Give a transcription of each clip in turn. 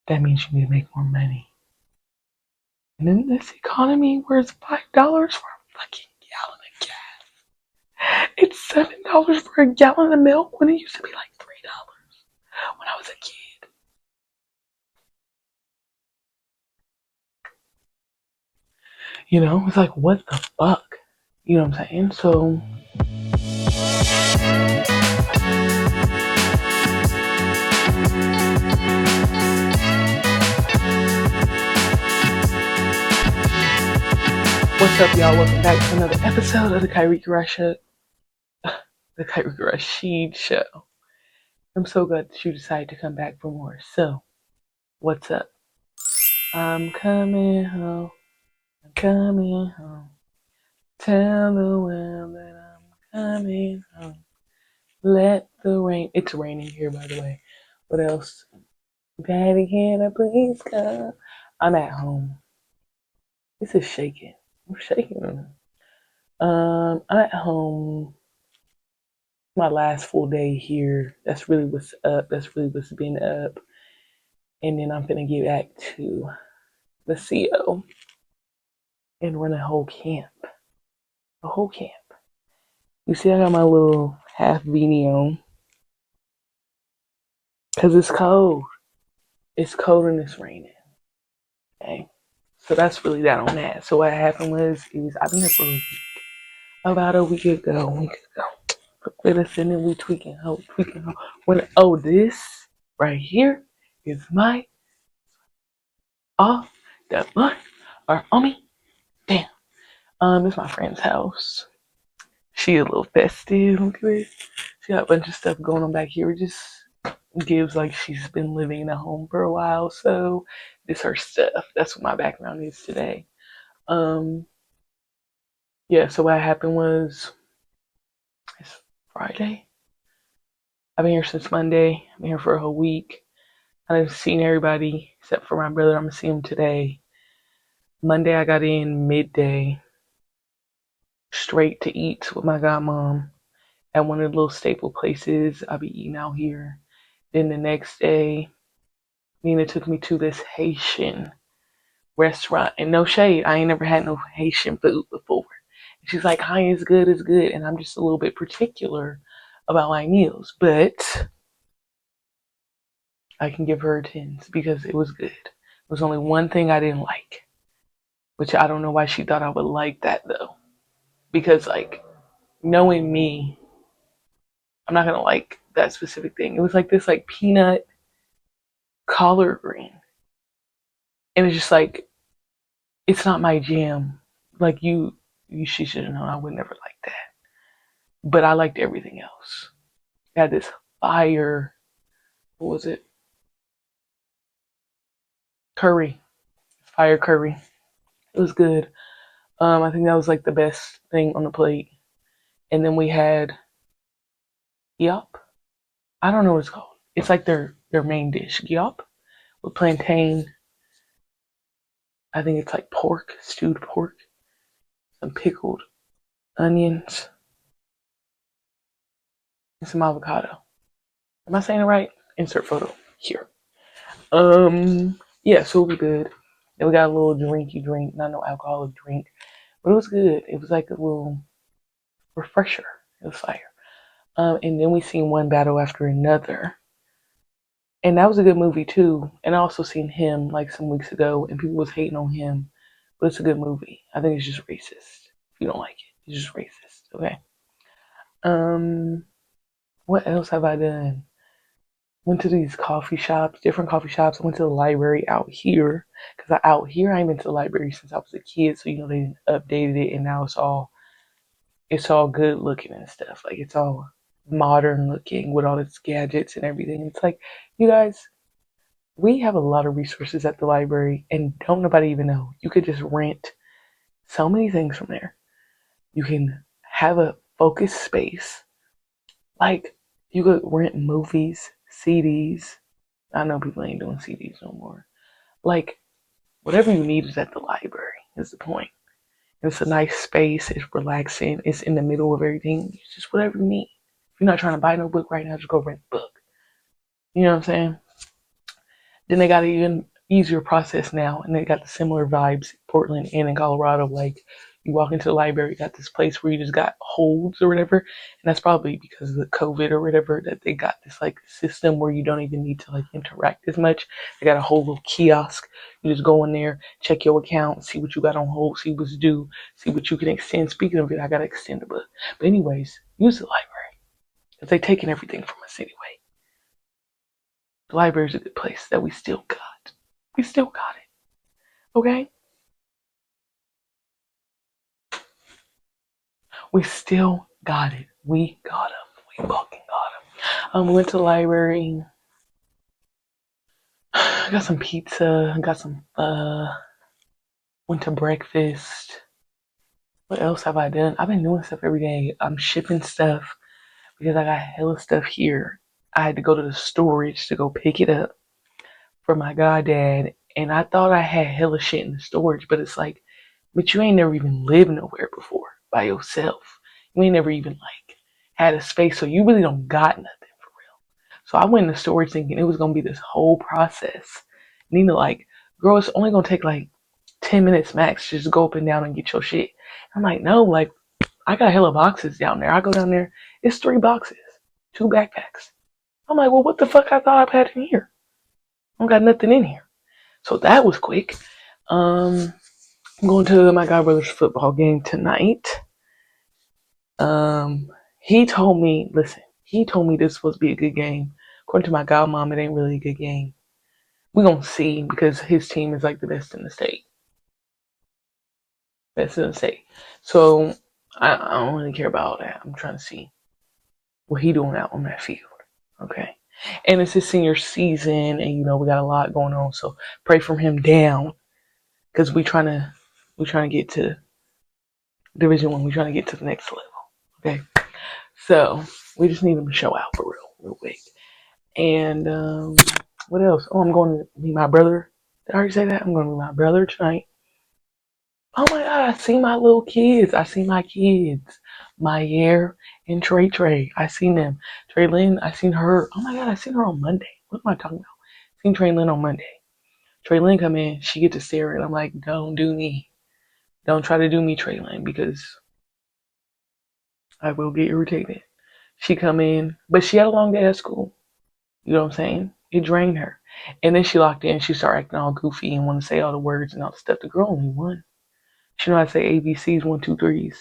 that means you need to make more money. And in this economy where it's $5 for a fucking gallon of gas, it's $7 for a gallon of milk when it used to be like $3 when I was a kid. You know, it's like, what the fuck? You know what I'm saying? So, what's up, y'all? Welcome back to another episode of the Kyrie Rashid Show. I'm so glad that you decided to come back for more. So, what's up? I'm coming home. I'm coming home. Tell the world that I'm coming home. Let the rain. It's raining here, by the way. What else? Daddy, can I please come? I'm at home. This is shaking. I'm shaking. I'm at home. My last full day here. That's really what's up. That's really what's been up. And then I'm gonna get back to the CO and run a whole camp. A whole camp. You see, I got my little half beanie on because it's cold. It's cold and it's raining. Okay, so that's really that on that. So what happened was, I've been here for about a week ago. Put us in and we tweaking. When this right here is my all the blood are on me. Damn. It's my friend's house. She a little festive. Look at this. She got a bunch of stuff going on back here. It just gives like she's been living in a home for a while. So this her stuff. That's what my background is today. Yeah, so what happened was it's Friday. I've been here since Monday. I've been here for a whole week. I've seen everybody except for my brother. I'm gonna see him today. Monday I got in midday straight to eat with my godmom at one of the little staple places I be eating out here. Then the next day, Nina took me to this Haitian restaurant. And no shade, I ain't never had no Haitian food before. And she's like, hi, it's good, it's good. And I'm just a little bit particular about my meals. But I can give her a 10 because it was good. There was only one thing I didn't like, which I don't know why she thought I would like that though. Because like, knowing me, I'm not gonna like that specific thing. It was like this like peanut collard green. And it's just like, it's not my jam. Like she should have known I would never like that. But I liked everything else. It had this fire, what was it? Curry. Fire curry. It was good. I think that was like the best thing on the plate. And then we had Yop. I don't know what it's called. It's like their main dish. Yop with plantain. I think it's like pork, stewed pork, some pickled onions, and some avocado. Am I saying it right? Insert photo here. Yeah, so it was good. Then we got a little drinky drink, not no alcoholic drink, but it was good. It was like a little refresher. It was fire. And then we seen one battle after another. And that was a good movie too. And I also seen him like some weeks ago and people was hating on him. But it's a good movie. I think it's just racist. If you don't like it, it's just racist. Okay. What else have I done? Went to these coffee shops, different coffee shops. I went to the library out here. Cause out here I ain't been to the library since I was a kid. So they updated it and now it's all good looking and stuff. Like it's all modern looking with all its gadgets and everything. It's like, you guys, we have a lot of resources at the library and don't nobody even know. You could just rent so many things from there. You can have a focused space. Like you could rent movies, CDs. I know people ain't doing CDs no more. Like whatever you need is at the library is the point. It's a nice space. It's relaxing. It's in the middle of everything. It's just whatever you need. If you're not trying to buy no book right now, just go rent the book. You know what I'm saying? Then they got an even easier process now, and they got the similar vibes in Portland and in Colorado. Like you walk into the library, you got this place where you just got holds or whatever, and that's probably because of the COVID or whatever that they got this like system where you don't even need to like interact as much. They got a whole little kiosk. You just go in there, check your account, see what you got on hold, see what's due, see what you can extend. Speaking of it, I gotta extend a book. But anyways, use the library because they taking everything from us anyway. The library is a good place that we still got. We still got it. Okay? We still got it. We got them. We fucking got them. We went to the library. Got some pizza. Got some went to breakfast. What else have I done? I've been doing stuff every day. I'm shipping stuff because I got hella stuff here. I had to go to the storage to go pick it up for my goddad. And I thought I had hella shit in the storage, but it's like, but you ain't never even lived nowhere before by yourself. You ain't never even like had a space, so you really don't got nothing for real. So I went in the storage thinking it was gonna be this whole process. Nina like, girl, it's only gonna take like 10 minutes max to just go up and down and get your shit. I'm like, no, like I got hella boxes down there. I go down there, it's 3 boxes, 2 backpacks. I'm like, well, what the fuck I thought I had in here? I don't got nothing in here. So that was quick. I'm going to my godbrother's football game tonight. He told me, listen, he told me this was supposed to be a good game. According to my godmom, it ain't really a good game. We're going to see because his team is like the best in the state. Best in the state. So I don't really care about all that. I'm trying to see what he doing out on that field. Okay. And it's his senior season and we got a lot going on. So pray for him down because we trying to get to Division 1. We're trying to get to the next level. Okay. So we just need him to show out for real quick. And what else? Oh, I'm going to meet my brother. Did I already say that? I'm going to meet my brother tonight. Oh my God, I see my little kids. I see my kids. Maya and Trey. I seen them. Trey Lynn, I seen her. Oh my God, I seen her on Monday. What am I talking about? I seen Trey Lynn on Monday. Trey Lynn come in, she get to stare and I'm like, don't do me. Don't try to do me, Trey Lynn, because I will get irritated. She come in, but she had a long day at school. You know what I'm saying? It drained her. And then she locked in. She started acting all goofy and want to say all the words and all the stuff. The girl only won. She know how to say ABCs, 1, 2, 3s.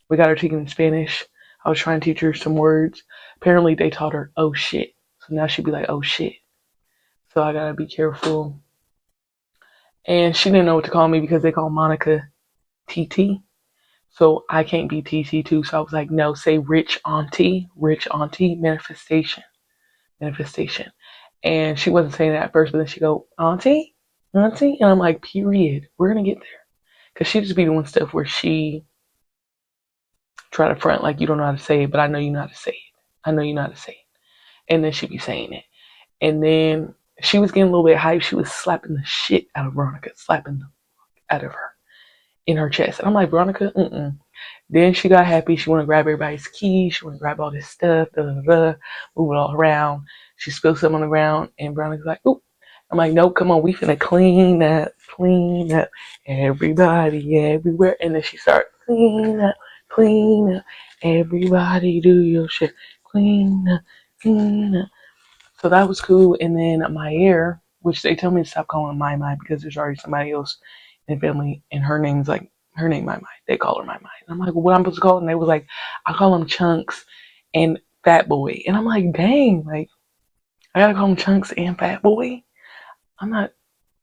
We got her taking Spanish. I was trying to teach her some words. Apparently they taught her, oh shit. So now she'd be like, oh shit. So I gotta be careful. And she didn't know what to call me because they call Monica TT. So I can't be TT too. So I was like, no, say rich auntie, manifestation. And she wasn't saying that at first, but then she go, auntie? And I'm like, period. We're gonna get there. Cause she just be doing stuff where she try to front like you don't know how to say it, but I know you know how to say it. I know you know how to say it. And then she be saying it. And then she was getting a little bit hyped. She was slapping the shit out of Veronica, slapping the fuck out of her in her chest. And I'm like, Veronica, Then she got happy. She want to grab everybody's keys. She want to grab all this stuff, move it all around. She spilled something on the ground, and Veronica's like, oop. I'm like, nope, come on, we finna clean up, everybody, everywhere. And then she started, clean up, everybody do your shit, clean up. So that was cool. And then my ear, which they tell me to stop calling my because there's already somebody else in the family, and her name my. They call her my. And I'm like, well, what I'm supposed to call her? And they was like, I call him Chunks and Fat Boy. And I'm like, dang, like I gotta call him Chunks and Fat Boy. I'm not.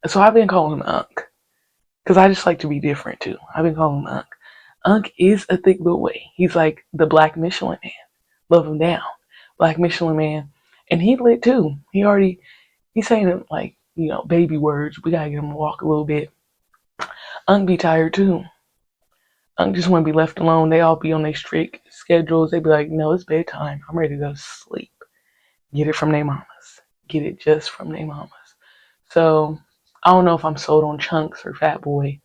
So I've been calling him Unc because I just like to be different too. I've been calling him Unc. Unc is a thick boy. He's like the Black Michelin Man. Love him down, Black Michelin Man, and he lit too. He's saying it like baby words. We gotta get him to walk a little bit. Unc be tired too. Unc just want to be left alone. They all be on their strict schedules. They be like, no, it's bedtime. I'm ready to go to sleep. Get it from their mamas. Get it just from their mamas. So I don't know if I'm sold on Chunks or Fat Boy.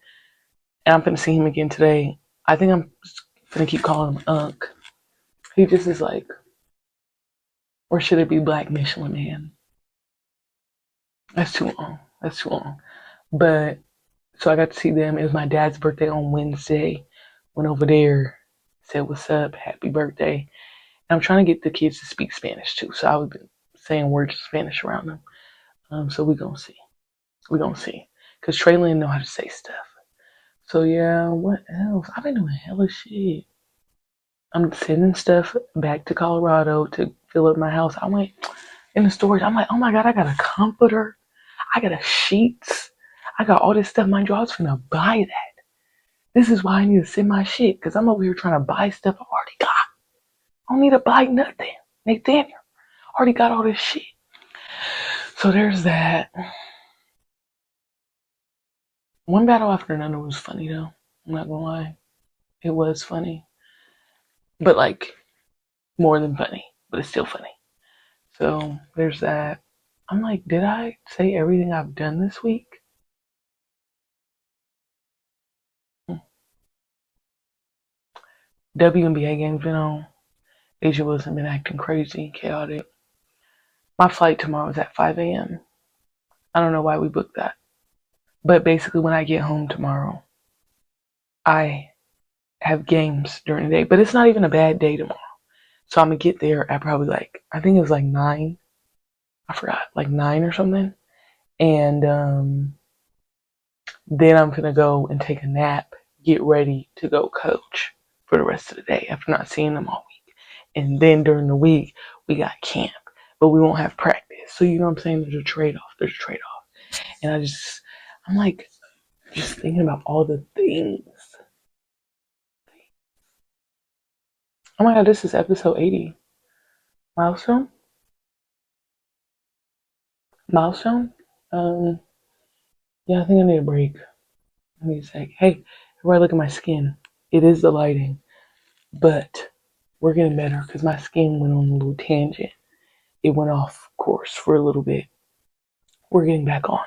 And I'm finna see him again today. I think I'm just finna keep calling him Unc. He just is like, or should it be Black Michelin Man? That's too long. That's too long. But so I got to see them. It was my dad's birthday on Wednesday. Went over there, said what's up, happy birthday. And I'm trying to get the kids to speak Spanish too. So I was been saying words of Spanish around them. So we gonna see. We gonna see. Cause Traylon know how to say stuff. So yeah, what else? I've been doing hella shit. I'm sending stuff back to Colorado to fill up my house. I went in the storage. I'm like, oh my god, I got a comforter. I got a sheets. I got all this stuff. Mind you, I was finna buy that. This is why I need to send my shit. Because I'm over here trying to buy stuff I already got. I don't need to buy nothing. Nathaniel already got all this shit. So there's that. One battle after another was funny though. I'm not gonna lie. It was funny. But like more than funny. But it's still funny. So there's that. I'm like, did I say everything I've done this week? WNBA game's been on. Asia Wilson been acting crazy, chaotic. My flight tomorrow is at 5 a.m. I don't know why we booked that. But basically, when I get home tomorrow, I have games during the day. But it's not even a bad day tomorrow. So I'm going to get there at probably I think it was 9. I forgot, 9 or something. And then I'm going to go and take a nap, get ready to go coach for the rest of the day after not seeing them all week. And then during the week, we got camp, but we won't have practice. So you know what I'm saying? There's a trade-off. And I'm like, just thinking about all the things. Oh my god, this is episode 80. Milestone? Milestone? Yeah, I think I need a break. I need a sec. Hey, everybody look at my skin. It is the lighting, but we're getting better because my skin went on a little tangent. It went off course for a little bit. We're getting back on.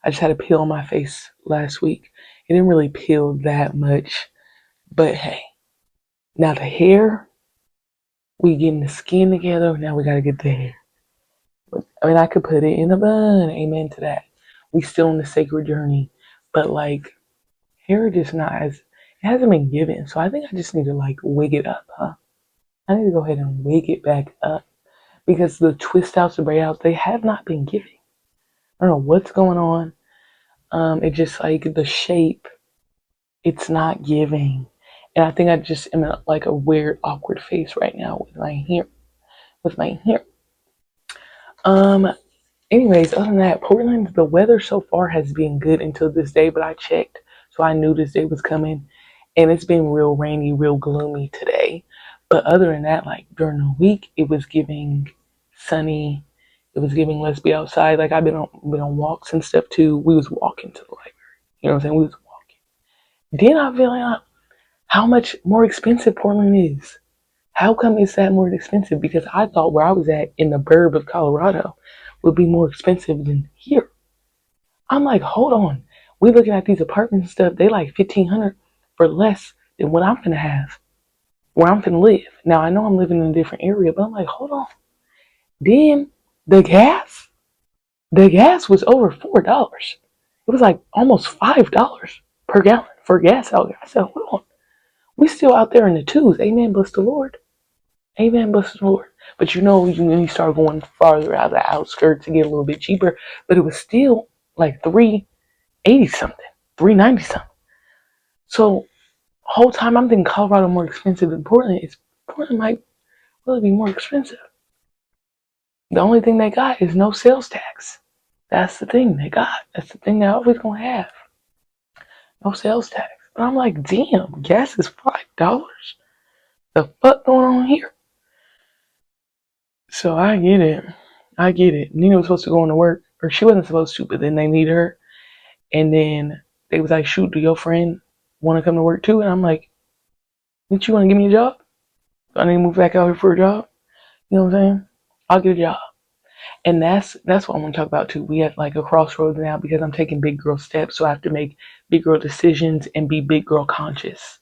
I just had a peel on my face last week. It didn't really peel that much, but hey, now the hair, we getting the skin together. Now we gotta get the hair. I mean, I could put it in a bun. Amen to that. We still on the sacred journey, but hair just not as it hasn't been given. So I think I just need to wig it up, huh? I need to go ahead and wig it back up because the twist outs, the braid outs, they have not been giving. I don't know what's going on. It just the shape, it's not giving. And I think I just am in a weird, awkward phase right now with my hair. Um, Anyways, other than that, Portland, the weather so far has been good until this day, but I checked, so I knew this day was coming. And it's been real rainy, real gloomy today. But other than that, during the week, it was giving sunny. It was giving let's be outside. I've been on walks and stuff too. We was walking to the library. You know what I'm saying? We was walking. Then I feel how much more expensive Portland is. How come it's that more expensive? Because I thought where I was at in the burb of Colorado would be more expensive than here. I'm like, hold on. We looking at these apartments and stuff, they like $1,500 for less than what I'm gonna have, where I'm gonna live. Now I know I'm living in a different area, but I'm like, hold on. Then the gas was over $4. It was almost $5 per gallon for gas out there. I said, hold on. We still out there in the twos. Amen, bless the Lord. Amen, bless the Lord. But when you start going farther out of the outskirts, it get a little bit cheaper. But it was still $380 something, $390 something. So whole time I'm thinking Colorado more expensive than Portland. Portland might really be more expensive. The only thing they got is no sales tax. That's the thing they got. That's the thing they're always gonna have. No sales tax. But I'm like, damn, gas is $5. The fuck going on here? So I get it. Nina was supposed to go into work, or she wasn't supposed to, but then they need her. And then they was like, shoot, do your friend want to come to work too? And I'm like, didn't you want to give me a job? I need to move back out here for a job. You know what I'm saying? I'll get a job. And that's what I want to talk about too. We at a crossroads now because I'm taking big girl steps. So I have to make big girl decisions and be big girl conscious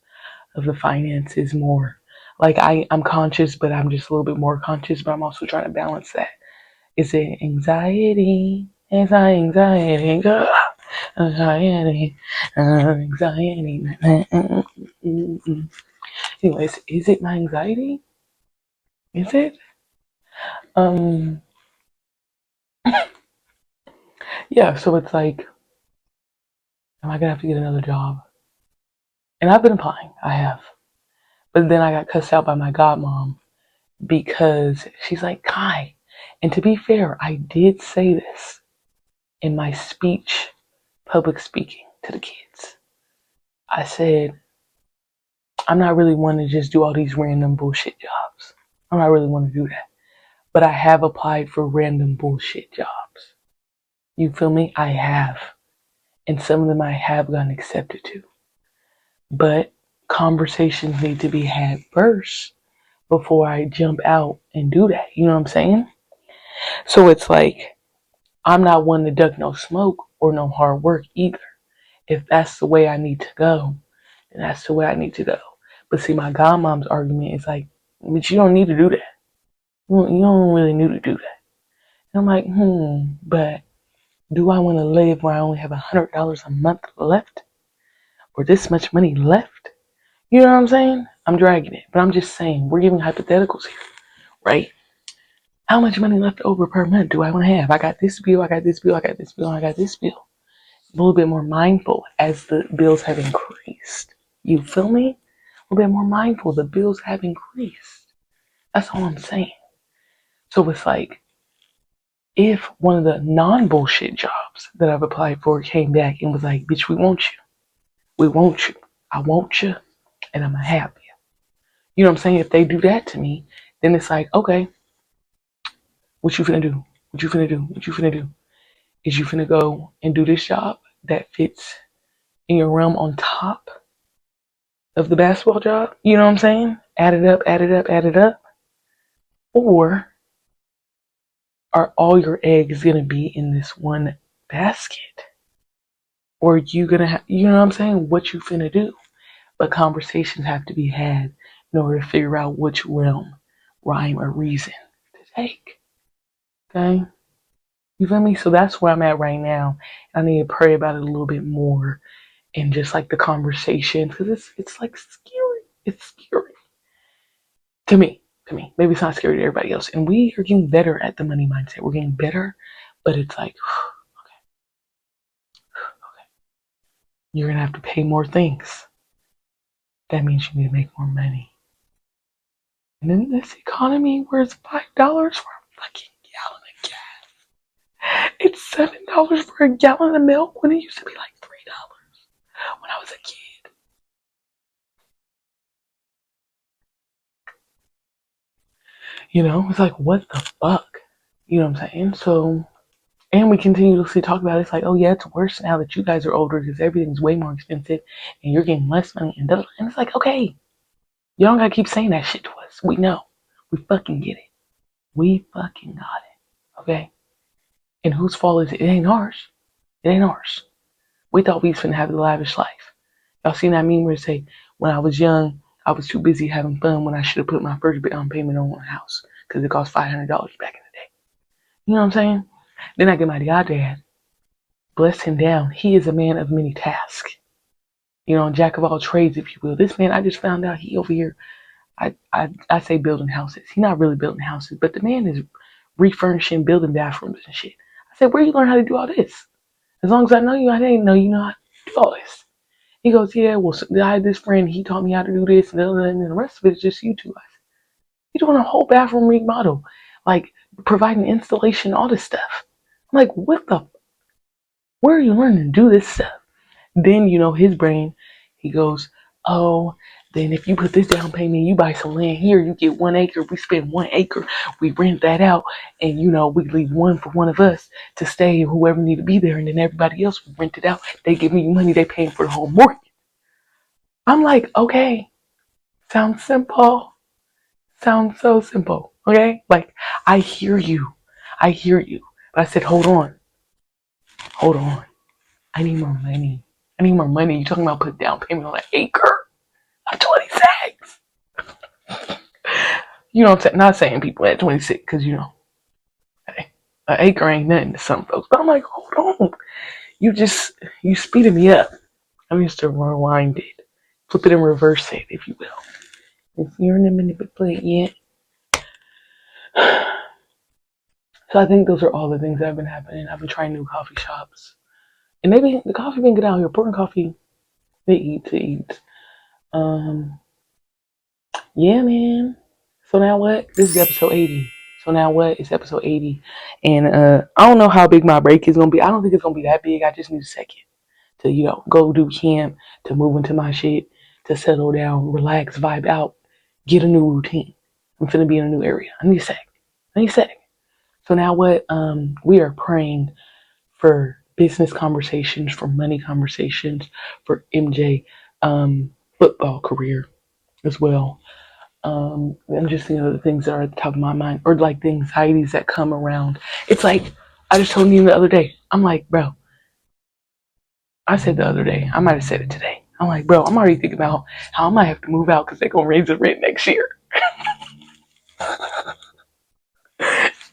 of the finances more. I'm conscious, but I'm just a little bit more conscious, but I'm also trying to balance that. Is it anxiety? Anxiety, girl. Anxiety, anxiety. Anyways, is it my anxiety? Is it? Um, yeah, so it's like, am I gonna have to get another job? And I've been applying, I have. But then I got cussed out by my godmom because she's like, Kai. And to be fair, I did say this in my speech, public speaking to the kids. I said, I'm not really one to just do all these random bullshit jobs. I'm not really one to do that. But I have applied for random bullshit jobs. You feel me? I have. And some of them I have gotten accepted to. But conversations need to be had first before I jump out and do that. You know what I'm saying? So it's like, I'm not one to duck no smoke or no hard work either. If that's the way I need to go, then that's the way I need to go. But see, my godmom's argument is like, but you don't need to do that. You don't really need to do that. And I'm like, but do I want to live where I only have $100 a month left? Or this much money left? You know what I'm saying? I'm dragging it. But I'm just saying, we're giving hypotheticals here, right? How much money left over per month do I want to have? I got this bill, I got this bill, I got this bill, I got this bill. A little bit more mindful as the bills have increased. You feel me? A little bit more mindful. The bills have increased. That's all I'm saying. So it's like, if one of the non-bullshit jobs that I've applied for came back and was like, bitch, we want you. We want you. I want you. And I'm gonna have you. You know what I'm saying? If they do that to me, then it's like, okay, what you finna do? What you finna do? What you finna do? Is you finna go and do this job that fits in your realm on top of the basketball job? You know what I'm saying? Add it up, add it up, add it up. Or are all your eggs gonna be in this one basket? Or you gonna have, you know what I'm saying? What you finna do? But conversations have to be had in order to figure out which realm, rhyme, or reason to take. Okay? You feel me? So that's where I'm at right now. I need to pray about it a little bit more and just like the conversation because it's like scary. It's scary to me. To me, maybe it's not scary to everybody else. And we are getting better at the money mindset. We're getting better, but it's like, okay, okay, you're gonna have to pay more things. That means you need to make more money. And in this economy, where it's $5 for a fucking gallon of gas, it's $7 for a gallon of milk when it used to be like $3 when I was a kid. You know, it's like, what the fuck? You know what I'm saying? So, and we continuously talk about it. It's like, oh yeah, it's worse now that you guys are older because everything's way more expensive and you're getting less money. And it's like, okay, you don't gotta keep saying that shit to us. We know. We fucking get it. We fucking got it. Okay? And whose fault is it? It ain't ours. It ain't ours. We thought we was finna have the lavish life. Y'all seen that meme where it say, when I was young, I was too busy having fun when I should have put my first down payment on one house because it cost $500 back in the day. You know what I'm saying? Then I get my dad. Bless him down. He is a man of many tasks. You know, jack of all trades, if you will. This man, I just found out he over here, I say building houses. He's not really building houses, but the man is refurnishing, building bathrooms and shit. I said, where you learn how to do all this? As long as I know you, I didn't know you know how to do all this. He goes, yeah, well, I had this friend, he taught me how to do this, and the rest of it is just YouTube. You're doing a whole bathroom remodel, like providing installation, all this stuff. I'm like, what the, where are you learning to do this stuff? Then, you know, his brain, he goes, oh, then if you put this down payment, you buy some land here, you get 1 acre. We spend 1 acre, we rent that out, and you know, we leave one for one of us to stay, whoever need to be there, and then everybody else we rent it out. They give me money, they paying for the whole mortgage. I'm like, okay, sounds simple. Sounds so simple. Okay? Like, I hear you. I hear you. But I said, hold on. Hold on. I need more money. I need more money. You talking about put down payment on an acre? I'm 26. You know what I'm saying? Not saying people at 26 because, you know, hey. An acre ain't nothing to some folks. But I'm like, hold on. You speeded me up. I'm used to rewind it. Flip it and reverse it, if you will. If you're in a minute play yet. So I think those are all the things that have been happening. I've been trying new coffee shops. And maybe the coffee been good out here. Pouring coffee, they eat to eat. Um, yeah, man. So now what? This is episode 80. So now what? It's episode 80. And I don't know how big my break is gonna be. I don't think it's gonna be that big. I just need a second to, go do camp, to move into my shit, to settle down, relax, vibe out, get a new routine. I'm finna be in a new area. I need a sec. So now what? We are praying for business conversations, for money conversations, for MJ football career as well. And just the things that are at the top of my mind, or like the anxieties that come around. It's like I just told you the other day. I'm like, bro. I said the other day. I might have said it today. I'm like, bro. I'm already thinking about how I might have to move out because they're gonna raise the rent next year.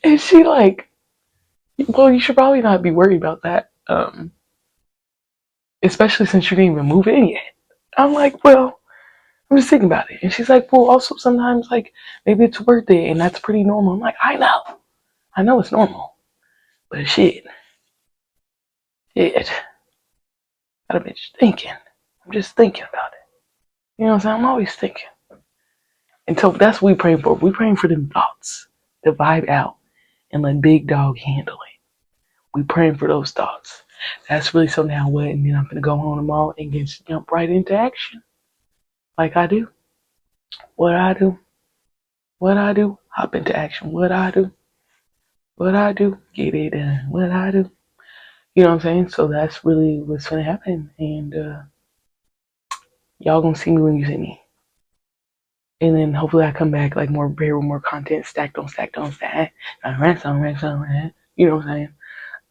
And she like, well, you should probably not be worried about that. Especially since you didn't even move in yet. I'm like, well, I'm just thinking about it. And she's like, well, also sometimes like maybe it's worth it and that's pretty normal. I'm like, I know it's normal, but shit, got a bitch thinking. I'm just thinking about it. You know what I'm saying? I'm always thinking. And so that's what we praying for. We praying for them thoughts to vibe out and let Big Dog handle it. We praying for those thoughts. That's really so now what? And then I'm gonna go home tomorrow and just jump right into action, like I do. What I do. What I do. Hop into action. What I do. What I do. Get it done. What I do. You know what I'm saying? So that's really what's gonna happen. And y'all gonna see me when you see me. And then hopefully I come back like more prepared with more content, stacked on stacked on stacked, racks on racks on racks. You know what I'm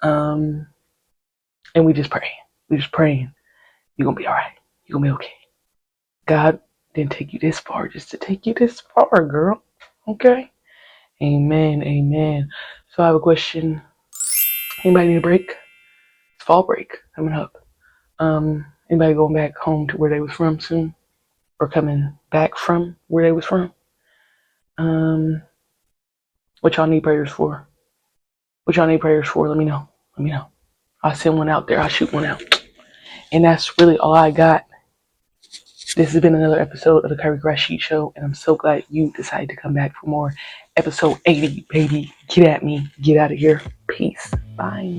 saying? And we just pray. We just praying. You're gonna be alright. You're gonna be okay. God didn't take you this far just to take you this far, girl. Okay? Amen. Amen. So I have a question. Anybody need a break? It's fall break coming up. Anybody going back home to where they was from soon? Or coming back from where they was from? What y'all need prayers for? What y'all need prayers for? Let me know. Let me know. I'll send one out there. I'll shoot one out. And that's really all I got. This has been another episode of the Curry Crash Sheet Show, and I'm so glad you decided to come back for more. Episode 80, baby. Get at me. Get out of here. Peace. Bye.